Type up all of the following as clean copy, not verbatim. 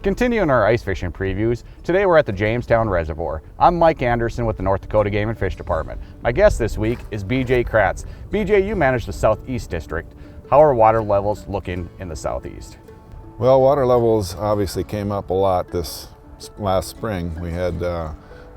Continuing our ice fishing previews, today we're at the Jameson Reservoir. I'm Mike Anderson with the North Dakota Game and Fish Department. My guest this week is BJ Kratz. BJ, you manage the Southeast District. How are water levels looking in the Southeast? Well, water levels obviously came up a lot this last spring. We had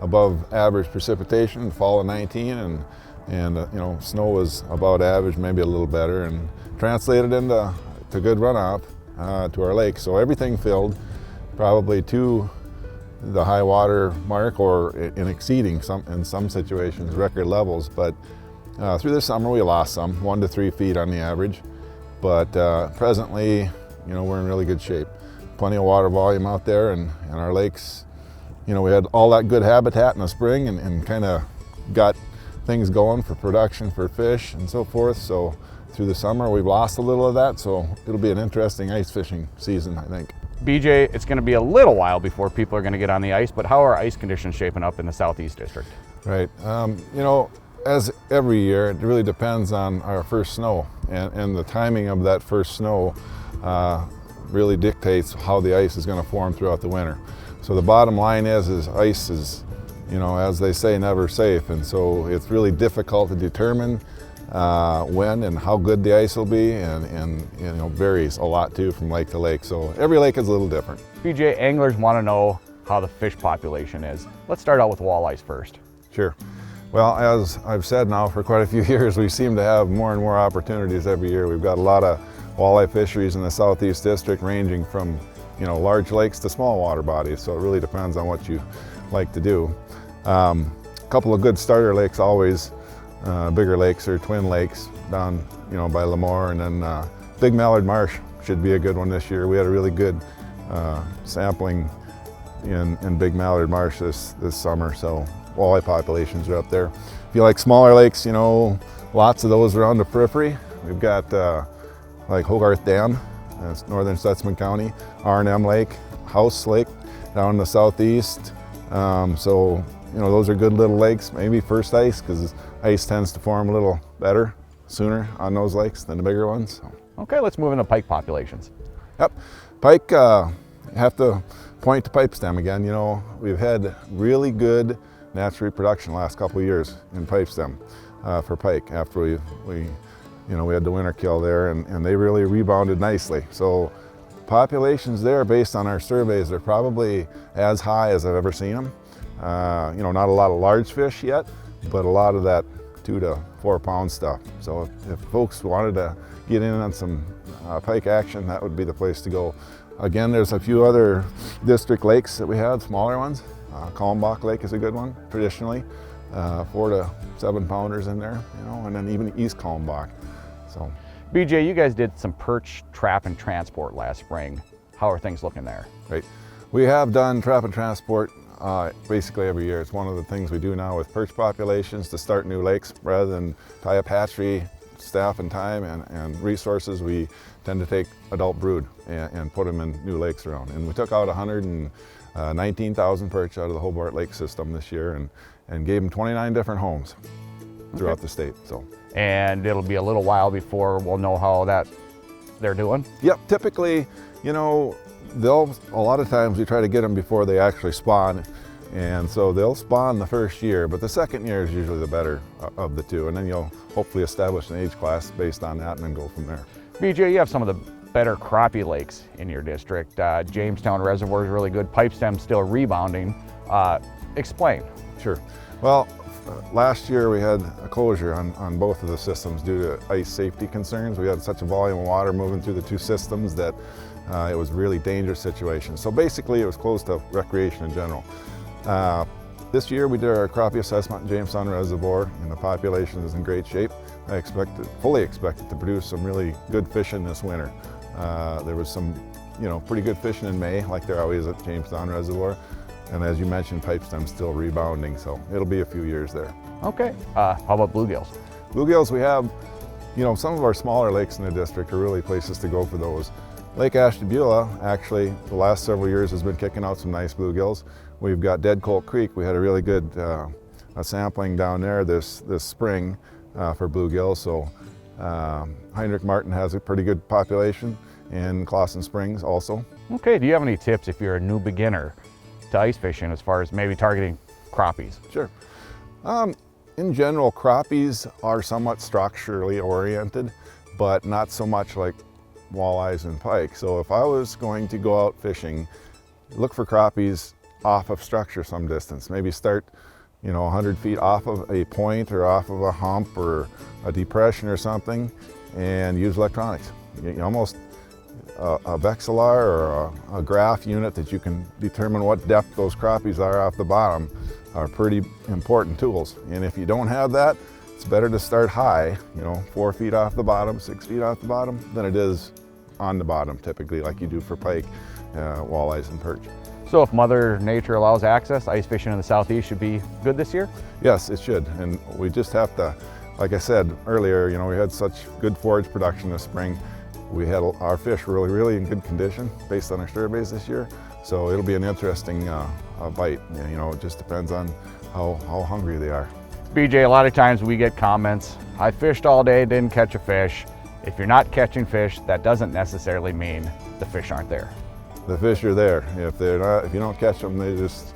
above average precipitation in the fall of 19 and snow was about average, maybe a little better, and translated into good runoff to our lake. So everything filled probably to the high water mark or in exceeding in some situations record levels. But through the summer we lost some, 1 to 3 feet on the average. But presently, we're in really good shape. Plenty of water volume out there, and our lakes, we had all that good habitat in the spring and kind of got things going for production for fish and so forth. So through the summer we've lost a little of that, so it'll be an interesting ice fishing season, I think. BJ, it's going to be a little while before people are going to get on the ice, but how are ice conditions shaping up in the Southeast District? Right. As every year, it really depends on our first snow, and the timing of that first snow really dictates how the ice is going to form throughout the winter. So the bottom line is ice is, as they say, never safe, and so it's really difficult to determine when and how good the ice will be, and varies a lot too from lake to lake. So every lake is a little different. BJ, anglers want to know how the fish population is. Let's start out with walleyes first. Sure. Well, as I've said now for quite a few years, we seem to have more and more opportunities every year. We've got a lot of walleye fisheries in the Southeast District, ranging from large lakes to small water bodies. So it really depends on what you like to do. A couple of good starter lakes always. Bigger lakes or twin lakes down by Lemoore, and then Big Mallard Marsh should be a good one this year. We had a really good sampling in Big Mallard Marsh this summer, so walleye populations are up there. If you like smaller lakes, lots of those around the periphery. We've got like Hogarth Dam, that's northern Stutsman County, R&M Lake, House Lake down in the southeast. So those are good little lakes. Maybe first ice, because ice tends to form a little better sooner on those lakes than the bigger ones. So. Okay, let's move into pike populations. Yep, pike, have to point to pipe stem again. We've had really good natural reproduction the last couple of years in pipe stem for pike after we had the winter kill there, and they really rebounded nicely. So populations there, based on our surveys, they're probably as high as I've ever seen them. Not a lot of large fish yet, but a lot of that 2 to 4 pound stuff. So if folks wanted to get in on some pike action, that would be the place to go. Again, there's a few other district lakes that we have, smaller ones. Kalmbach Lake is a good one, traditionally. 4 to 7 pounders in there, and then even East Kalmbach. So, BJ, you guys did some perch trap and transport last spring. How are things looking there? Right. We have done trap and transport basically every year. It's one of the things we do now with perch populations to start new lakes. Rather than tie up hatchery staff and time and resources, we tend to take adult brood and put them in new lakes around. And we took out 119,000 perch out of the Hobart Lake system this year and gave them 29 different homes throughout the state. So. And it'll be a little while before we'll know how they're doing? Yep, typically, a lot of times we try to get them before they actually spawn, and so they'll spawn the first year, but the second year is usually the better of the two, and then you'll hopefully establish an age class based on that and then go from there. BJ, you have some of the better crappie lakes in your district. Jameson Reservoir is really good. Pipestem's still rebounding. Explain. Sure. Well, last year we had a closure on both of the systems due to ice safety concerns. We had such a volume of water moving through the two systems that it was a really dangerous situation. So basically it was closed to recreation in general. This year we did our crappie assessment in Jameson Reservoir, and the population is in great shape. I fully expected to produce some really good fishing this winter. There was some pretty good fishing in May, like there always at Jameson Reservoir. And as you mentioned, pipestem's still rebounding, so it'll be a few years there. Okay. How about bluegills? Bluegills, we have, some of our smaller lakes in the district are really places to go for those. Lake Ashtabula, actually, the last several years has been kicking out some nice bluegills. We've got Dead Colt Creek. We had a really good sampling down there this spring for bluegills. So Heinrich Martin has a pretty good population. and Clawson Springs also. Okay, do you have any tips if you're a new beginner to ice fishing as far as maybe targeting crappies? Sure. In general, crappies are somewhat structurally oriented, but not so much like walleyes and pike. So if I was going to go out fishing, look for crappies off of structure some distance. Maybe start, 100 feet off of a point or off of a hump or a depression or something, and use electronics. Almost a Vexillar or a graph unit that you can determine what depth those crappies are off the bottom are pretty important tools. And if you don't have that, it's better to start high, 4 feet off the bottom, 6 feet off the bottom, than it is on the bottom, typically, like you do for pike, walleyes, and perch. So if Mother Nature allows access, ice fishing in the southeast should be good this year? Yes, it should. And we just have to, like I said earlier, we had such good forage production this spring. We had our fish really in good condition based on our surveys this year. So it'll be an interesting bite. It just depends on how hungry they are. BJ, a lot of times we get comments, I fished all day, didn't catch a fish. If you're not catching fish, that doesn't necessarily mean the fish aren't there. The fish are there. If you don't catch them, they just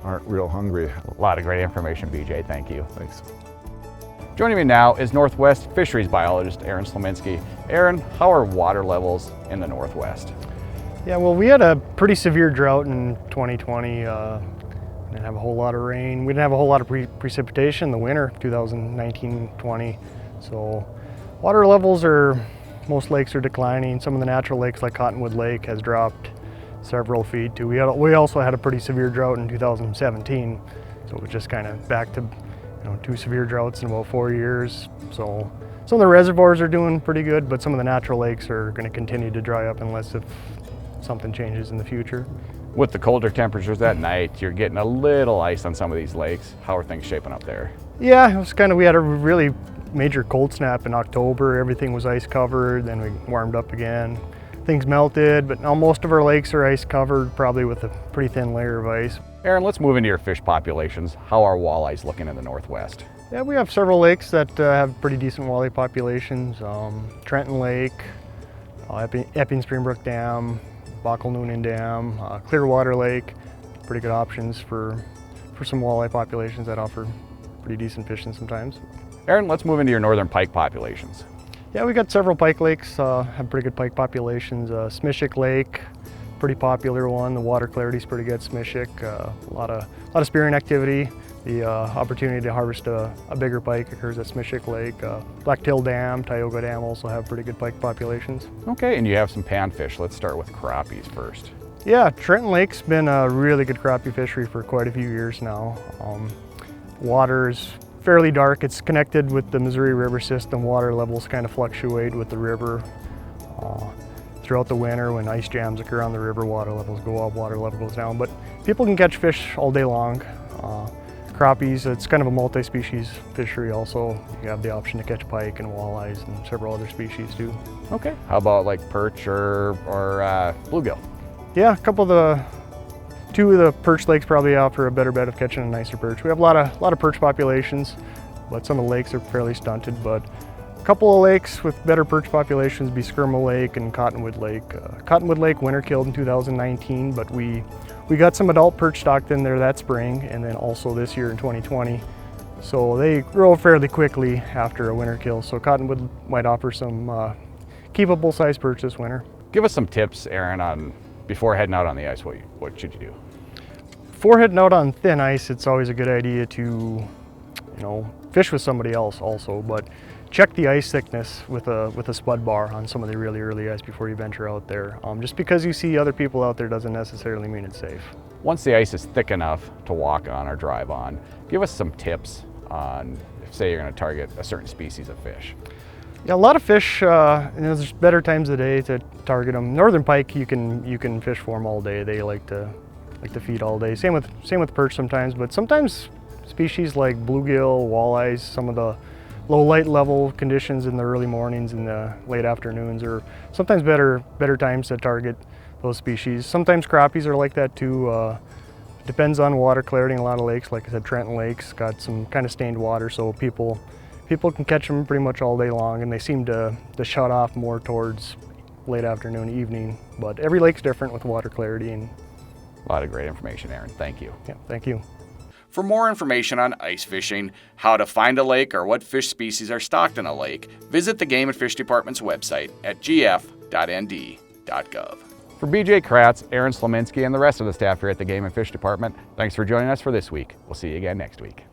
aren't real hungry. A lot of great information, BJ. Thank you. Thanks. Joining me now is Northwest Fisheries biologist Aaron Sliminski. Aaron, how are water levels in the Northwest? Yeah, well, we had a pretty severe drought in 2020. We didn't have a whole lot of rain. We didn't have a whole lot of precipitation in the winter, 2019-20. So water levels most lakes are declining. Some of the natural lakes like Cottonwood Lake has dropped several feet too. We also had a pretty severe drought in 2017. So it was just kind of back to 2 severe droughts in about 4 years. So some of the reservoirs are doing pretty good, but some of the natural lakes are going to continue to dry up unless if something changes in the future. With the colder temperatures at night, you're getting a little ice on some of these lakes. How are things shaping up there? Yeah, it was we had a really major cold snap in October. Everything was ice covered, then we warmed up again. Things melted, but now most of our lakes are ice covered, probably with a pretty thin layer of ice. Aaron, let's move into your fish populations. How are walleyes looking in the Northwest? Yeah, we have several lakes that have pretty decent walleye populations. Trenton Lake, Epping Springbrook Dam, Bockel Noonan Dam, Clearwater Lake, pretty good options for some walleye populations that offer pretty decent fishing sometimes. Aaron, let's move into your northern pike populations. Yeah, we got several pike lakes, have pretty good pike populations. Smishik Lake, pretty popular one. The water clarity is pretty good, Smishik. A lot of spearing activity. The opportunity to harvest a bigger pike occurs at Smishik Lake. Blacktail Dam, Tioga Dam also have pretty good pike populations. Okay, and you have some panfish. Let's start with crappies first. Yeah, Trenton Lake's been a really good crappie fishery for quite a few years now. Water's fairly dark. It's connected with the Missouri River system. Water levels kind of fluctuate with the river. Throughout the winter, when ice jams occur on the river, water levels go up, water level goes down. But people can catch fish all day long. Crappies, it's kind of a multi-species fishery also. You have the option to catch pike and walleyes and several other species too. Okay, how about like perch or bluegill? Yeah, two of the perch lakes probably offer a better bet of catching a nicer perch. We have a lot of perch populations, but some of the lakes are fairly stunted. But a couple of lakes with better perch populations be Skirma Lake and Cottonwood Lake. Cottonwood Lake winter killed in 2019, but we got some adult perch stocked in there that spring, and then also this year in 2020. So they grow fairly quickly after a winter kill. So Cottonwood might offer some keepable size perch this winter. Give us some tips, Aaron, on before heading out on the ice. What should you do? Before heading out on thin ice, it's always a good idea to, fish with somebody else also, but check the ice thickness with a spud bar on some of the really early ice before you venture out there. Just because you see other people out there doesn't necessarily mean it's safe. Once the ice is thick enough to walk on or drive on, give us some tips on, say you're going to target a certain species of fish. Yeah, a lot of fish, there's better times of the day to target them. Northern pike, you can fish for them all day. They like to feed all day. Same with perch sometimes, but sometimes species like bluegill, walleyes, some of the low light level conditions in the early mornings and the late afternoons are sometimes better times to target those species. Sometimes crappies are like that too. Depends on water clarity in a lot of lakes. Like I said, Trenton Lake's got some kind of stained water, so people can catch them pretty much all day long, and they seem to shut off more towards late afternoon, evening. But every lake's different with water clarity. And A lot of great information, Aaron. Thank you. yeah, thank you. For more information on ice fishing, how to find a lake, or what fish species are stocked in a lake, visit the Game and Fish Department's website at gf.nd.gov. For BJ Kratz, Aaron Sliminski, and the rest of the staff here at the Game and Fish Department, thanks for joining us for this week. We'll see you again next week.